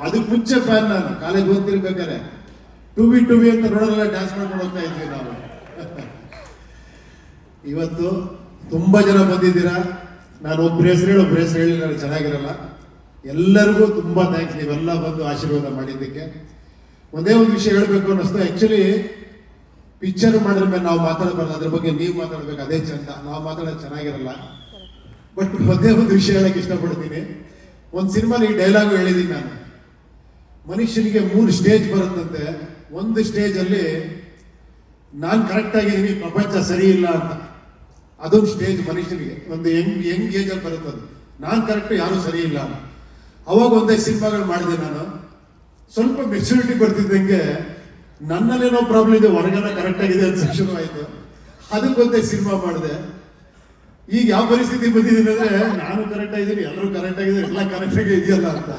ಅದಕ್ಕೆ ಮುಂಚೆ ಫ್ಯಾನ್ ನಾನು ಕಾಲೇಜ್ ಓದ್ತಿರ್ಬೇಕಾರೆ ಟು ಬಿ ಅಂತ ನೋಡೋಲ್ಲ ಡ್ಯಾನ್ಸ್ ಮಾಡ್ಕೊಂಡು ಹೋಗ್ತಾ ಇದ್ವಿ ನಾವು. ಇವತ್ತು ತುಂಬಾ ಜನ ಬಂದಿದ್ದೀರಾ. ನಾನು ಒಬ್ಬರ ಹೆಸರು ಹೇಳಿ ನಾನು ಚೆನ್ನಾಗಿರಲ್ಲ. ಎಲ್ಲರಿಗೂ ತುಂಬಾ ಥ್ಯಾಂಕ್ಸ್, ನೀವೆಲ್ಲ ಬಂದು ಆಶೀರ್ವಾದ ಮಾಡಿದ್ದಕ್ಕೆ. ಒಂದೇ ಒಂದು ವಿಷಯ ಹೇಳಬೇಕು ಅನ್ನಿಸ್ತು. ಆಕ್ಚುಲಿ ಪಿಕ್ಚರ್ ಮಾಡಿದ್ರ ಮೇಲೆ ನಾವು ಮಾತಾಡಬಾರ್ದು, ಅದ್ರ ಬಗ್ಗೆ ನೀವು ಮಾತಾಡ್ಬೇಕು, ಅದೇ ಚಂದ. ನಾವು ಮಾತಾಡೋದು ಚೆನ್ನಾಗಿರಲ್ಲ. ಬಟ್ ಒಂದೇ ಒಂದು ವಿಷಯ ಹೇಳಕ್ಕೆ ಇಷ್ಟಪಡ್ತೀನಿ. ಒಂದು ಸಿನಿಮಾಲಿ ಈ ಡೈಲಾಗು ಹೇಳಿದ್ದೀನಿ ನಾನು. ಮನುಷ್ಯನಿಗೆ 3 ಸ್ಟೇಜ್ ಬರುತ್ತಂತೆ. ಒಂದು ಸ್ಟೇಜ್ ಅಲ್ಲಿ ನಾನು ಕರೆಕ್ಟ್ ಆಗಿದ್ದೀನಿ, ಪ್ರಪಂಚ ಸರಿ ಇಲ್ಲ ಅಂತ. ಅದೊಂದು ಸ್ಟೇಜ್ ಮನುಷ್ಯನಿಗೆ, ಒಂದು ಯಂಗ್ ಏಜ್ ಅಲ್ಲಿ ಬರುತ್ತದು. ನಾನು ಕರೆಕ್ಟ್, ಯಾರು ಸರಿ ಇಲ್ಲ ಅಂತ. ಅವಾಗ ಒಂದೇ ಸಿನಿಮಾಗಳು ಮಾಡಿದೆ ನಾನು. ಸ್ವಲ್ಪ ಮೆಚುರಿಟಿ ಬರ್ತಿದ್ದಂಗೆ ನನ್ನಲ್ಲೇನೋ ಪ್ರಾಬ್ಲಮ್ ಇದೆ, ಹೊರಗೆಲ್ಲ ಕರೆಕ್ಟ್ ಆಗಿದೆ ಅಂತ ಶುರು ಆಯ್ತು. ಅದಕ್ಕೊಂದೇ ಸಿನಿಮಾ ಮಾಡಿದೆ. ಈಗ ಯಾವ ಪರಿಸ್ಥಿತಿ ಬಂದಿದ್ದೀನಿ ಅಂದ್ರೆ ನಾನು ಕರೆಕ್ಟ್ ಆಗಿದ್ದೀನಿ, ಎಲ್ಲರೂ ಕರೆಕ್ಟ್ ಆಗಿದ್ದಾರೆ, ಎಲ್ಲ ಕರೆಕ್ಟ್ ಆಗಿ ಇದೆಯಲ್ಲ ಅಂತ.